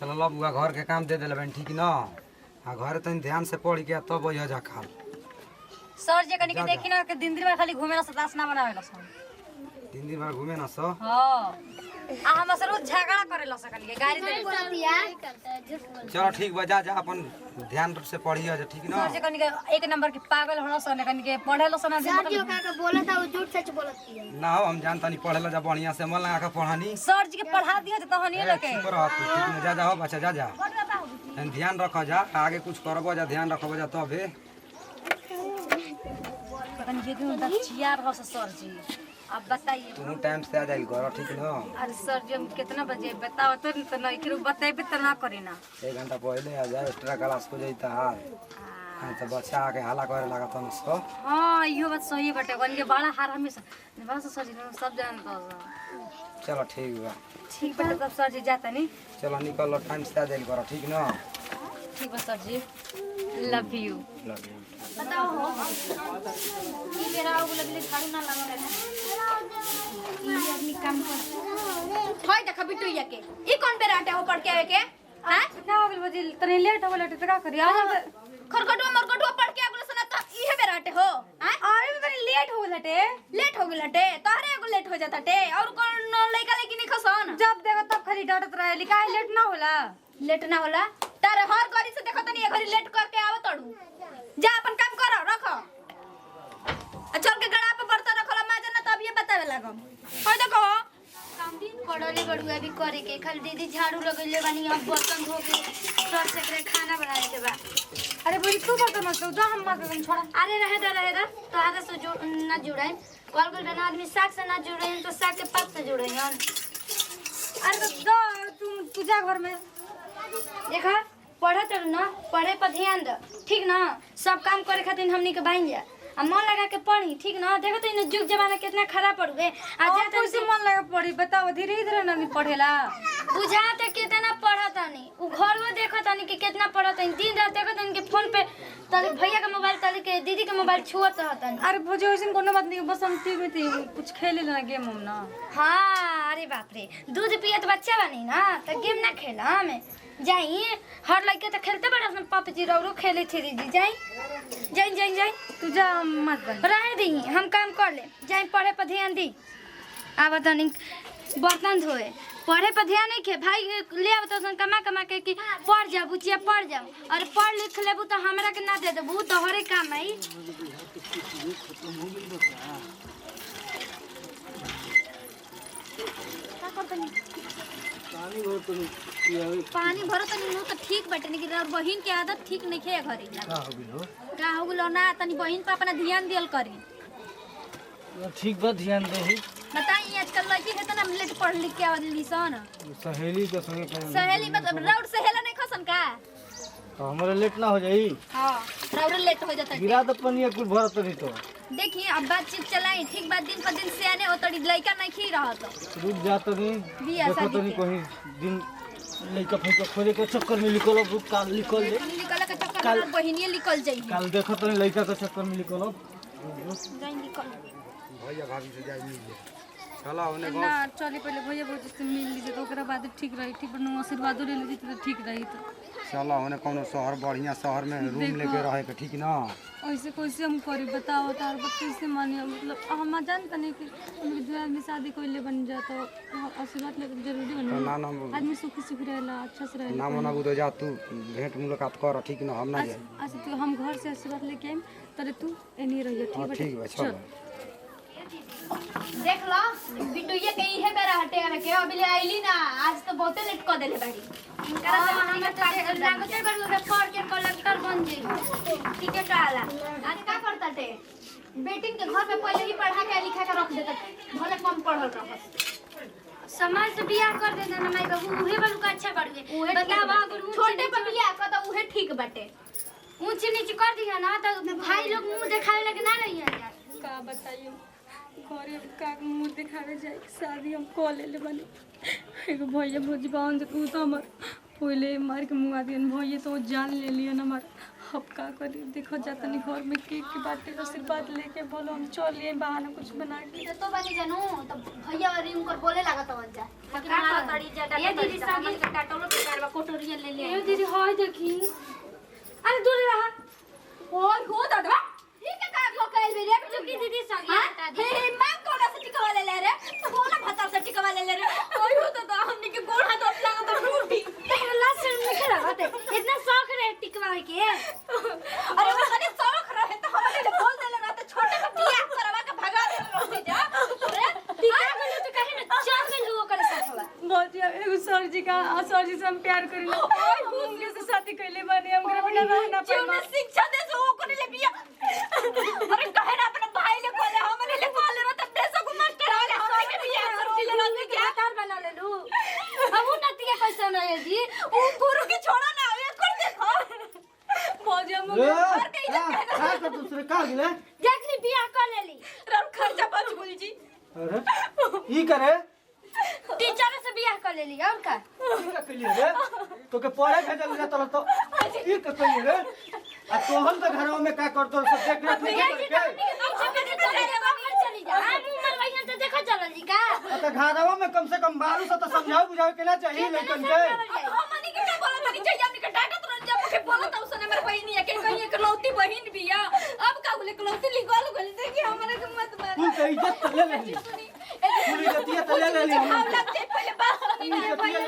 चल लो बुआ घर के काम दे दिले बहन ठीक न आ घर तनी ध्यान से पढ़ के तब बइह जा खा सर जे कनी के देखी ना के दिन दिन में खाली घूमे ना सतास ना बनावे ला सब दिन दिन भर घूमे न सो हां आ हम सर झगड़ा करे ला सकल के गाड़ी दे बोलतिया चलो ठीक बा जा जा अपन ध्यान से पढ़िए जा ठीक न सर जे कनी के एक नंबर के पागल होना सन कनी के पढ़े ला सन सर जी का के बोला था वो झूठ सच बोलती है ना हो हम जानता नहीं पढ़े ला जा बढ़िया से मन लगा के पढ़ानी सर जी के पढ़ा दिया त तहनी लके चुप रह तू ठीक न जा जा हो बच्चा जा जा ध्यान रखो जा आगे कुछ करबो जा ध्यान रखबो जा तबे कनी के दिन तक चिया रह सर जी अब बताइए तू टाइम से आ जाई घर ठीक न अरे सर जी हम कितना बजे बताओ तो नहीं कि बताइए तो ना करे ना 1 घंटा पहले आ जा एक्स्ट्रा क्लास को जाई तार तो बच्चा आके हाला करे लगा तन सो हां इहो बात सही बाटे कन के बड़ा हार हमेशा बस सर जी सब जानता हो चलो ठीक बा ठीक बाटे तब सर जी जाता नहीं चलो निकल टाइम से आ जाई घर ठीक न ठीक बा सर जी लव यू बताओ हो ई बेरा हो लगले झाड़ू ना लगा रहे ई आदमी काम कर होय देख बिटुइया के ई कौन बेराटे हो पढ़ के आवे के हां ना हो गेल बजे तने लेट हो लेट त का करी आ खरकटवा मरकटवा पढ़ के आगुल सुना त इहे बेराटे हो हां अरे तने लेट हो लटे लेट हो गेलटे तोहरे एगो लेट हो जाताटे और कौन लइका लइकी नहीं खसन जब देखो तब खाली डरत रहे काहे लेट ना होला लेट ना होला तारे हर गरी से देखत नहीं घरी लेट करके आव तड़ू जा अपन काम करो रखो चल के गड़ा पे बर्तन रखला माजे ना तब ये बतावे लागम होय देखो काम दिन पड़ले बड़ुआ भी करे के खाली दीदी झाड़ू लगइले बानी अब बर्तन धो के सर से करे खाना बनाए के बा अरे बोली तू बर्तन मत जा हम मत छोड़ा अरे रहे दा तो आगे से जो ना जुड़ाई कॉल कर ना आदमी साग से ना जुड़े तो साग के पात से जुड़े हन अरे तो जा तू जा घर में देखा पढ़त रह ना पढ़े पर ध्यान दे ठीक ना सब काम करे खातिर हमनी के बाइन जा आ मन लगा के पढ़ी ठीक ना देखो तो इन जुग जमाना कितना खराब पड़ गए आ जा कैसे मन लगा पढ़ी बताओ धीरे धीरे ना पढ़ेला बुझाते कितना पढ़त नहीं उ घर में देखत नहीं कि कितना पढ़त नहीं दिन रात देखत नहीं कि फोन पे तले भैया का मोबाइल तले के दीदी के मोबाइल छुअत रहत नहीं अरे भोजे वैसे कोनो बात नहीं बस हम टीवी में कुछ खेले ना गेम हम ना हां अरे बाप रे दूध पियत बच्चा बनी ना तो गेम ना खेला हमें जाई हर लड़के तो खेलते बड़ा अपन पबजी रौरो खेले थे दीदी जाई तू जा मत बन रह दी हम काम कर ले जाई पढ़े पर ध्यान दी आब तनी बर्तन धोए पढ़े पर ध्यान नहीं के भाई ले आब तो कमा के कि पढ़ जा बुचिया पढ़ जा और पढ़ लिख लेबू तो हमरा के ना दे देबू तोहरे काम आई का करतनी पानी भरो तनी नो तो ठीक बाटे लेकिन और बहिन के आदत ठीक नहीं है घरे का हो गेलो ना तनी बहिन पे अपना ध्यान दियल करी ठीक बा ध्यान देही बताई आजकल लड़की है तना लेट पढ़ लिख के आवली सन सहेली के संगे सहेली मतलब राउर सहेला नहीं खसन का तो हमारे लेट ना हो जाई हां राउर लेट हो जाता गिरा तो पनिया कुल भरत नहीं तो देखिए अब बातचीत चलाई ठीक बात दिन पर दिन से आने होतड़ी लड़का नहीं खी रहा तो रुक जा तो नहीं बिया देखो शादी तो नहीं के। कहीं दिन लइका फइका खोले के चक्कर में निकलो बुक काल निकल ले निकल के चक्कर में बहिनिया निकल जाई काल देखो तो नहीं लइका के चक्कर में निकलो जाई निकल भैया भाभी से जाई मिल ले चलो ओने ना चली पहले भैया भौजी से मिल लीजिए तो ओकरा बाद ठीक रही ठीक बनो आशीर्वाद ले लीजिए तो ठीक रही तो चलो ओने कोनो शहर बढ़िया शहर में रूम लेके रहे के ठीक ना ऐसे कैसे हम करी बताओ तार बात कैसे मानिए मतलब हम जानते नहीं कि उनके दो आदमी शादी कोई ले बन जाए तो आशीर्वाद लेकर जरूरी तो बने ना ना आदमी सुखी सुखी रहेला अच्छा से रहेला ना मना बुझो जा तू भेंट मुलाकात कर ठीक ना हम ना जाए अच्छा तो हम घर से आशीर्वाद लेके आइम तरे तू एनी रहिए ठीक हां है ठीक बा चलो देख लो बिटुइया के इहे बेरा हटे आवे के अभी ले आइली ना आज तो बहुते लेट कर देले बाड़ी इनकरा से हमनी के लागते बड़ू के पढ़ के कलेक्टर बन जाई ठीक है काला आज का करता टे बेटिन के घर पे पहले ही पढ़ा के लिखा के रख देता भले कम पढ़ल रहस समाज से बियाह कर देना ना माई बाबू उहे बड़ू का अच्छा बढ़ बतावा अगर छोटे पर बियाह कर तो उहे ठीक बाटे ऊंच नीच कर दिया ना तो भाई लोग मुंह दिखावे लगे ना रही यार का बताइए घरे का मुंह दिखावे जाए शादी हम कॉल ले बने एगो भैया भौजी बावन से तू तो हमर पहले मार के मुँह दियन भैया तो जान ले लियन हमार। अब का करी देखो जाता नहीं घर में के बाटे आशीर्वाद लेके बोलो हम चलिए बहाना कुछ बना के तो बनी जानू तो भैया और उनकर बोले लगा तो जा लेकिन मारा तड़ी जटा ये दीदी सामने का टाटोलो के कारवा कोटोरिया ले ले ए दीदी हाय देखी अरे दूर रहा ओए हो दादा ठीक है का को कहल बे रे चुकी दीदी सगी हटा दी हे मां कोना से टिकवा ले रे कोना भतर से टिकवा ले रे ओए हो दादा हमनी के गोड़ हाथ ओप लगा तो टूटी तेरे लास्ट में खड़ा होते इतना शौक रहे टिकवा के अरे वो खाली शौक रहे तो हमने बोल देले रहते छोटे को बियाह करवा के भगा दे रहते जा अरे टिकवा के तो कहे ना चार में लोग करे साथवा भैया एगो सर जी का सर जी से हम प्यार करी उनके से शादी कैले बानी हम घर बिना रहना जो पाए शिक्षा दे सो को ले बिया अरे कहे ना अपने भाई ले बोले हमरे ले बोले तो देशो को मास्टर वाले हमरे के बिया कर दिले ना के क्या तार बना ले लू हम उन्नति के कैसे ना है जी वो गुरु की छोड़ा ना ये कर देखो भैया का कर दूसरे का गेले देखली बिया कर लेली रम खर्चा बच गुल जी अरे ई करे टीचर से बिया कर लेली और का का कलिए रे तो के पढ़े भेजल जा तो ई का कलिए रे आ तोहन तो घरवा में का करतो सब देख रेख नहीं करके चली जा हम उमर भैया तो देखो चलल जी का तो घरवा में कम से कम बारू से तो समझाओ बुझाओ के ना चाहिए लेकिन के हमनी के क्या बोला तनी चाहिए हमनी के डाटा तुरंत जब के बोला त उसने मेरे बहिनी है के कहीं इकलौती बहिन भी है अब का बोले इकलौती लिखल गल देखिए हमरा के मत मार तू तो इज्जत तो ले ले पूरी इज्जत तो ले ले हम लगते पहले बात इज्जत ले ले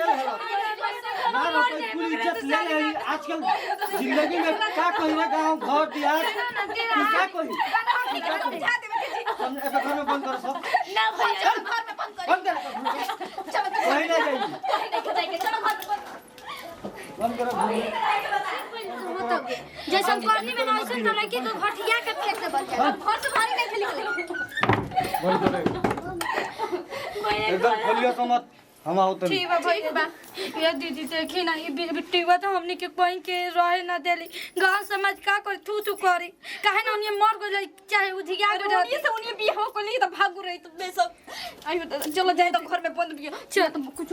ना ना पूरी इज्जत ले ले आजकल जिंदगी में क्या कहिए गांव घर दियार क्या कही हम ऐसा घर में बंद कर सब ना भैया घर में बंद कर चलो वही ना जाइए चलो घर में बंद करो जैसे पानी में ना ऐसे तरह के तो घटिया के फेंक दे बच्चा घर से बाहर नहीं निकले बंद करो एकदम खोलियो तो मत हम आओ तो ठीक बा भैया ये दीदी देखी ना ये बिट्टीवा तो हमने के कहीं के रहे ना देली गांव समाज का कर थू थू करी काहे ना उन्हें मर गई चाहे उधिया गई उन्हीं से उन्हीं बियाह को लिए तो भाग रही तो बेसब आई चलो जाए तो घर में बंद भी चलो तो कुछ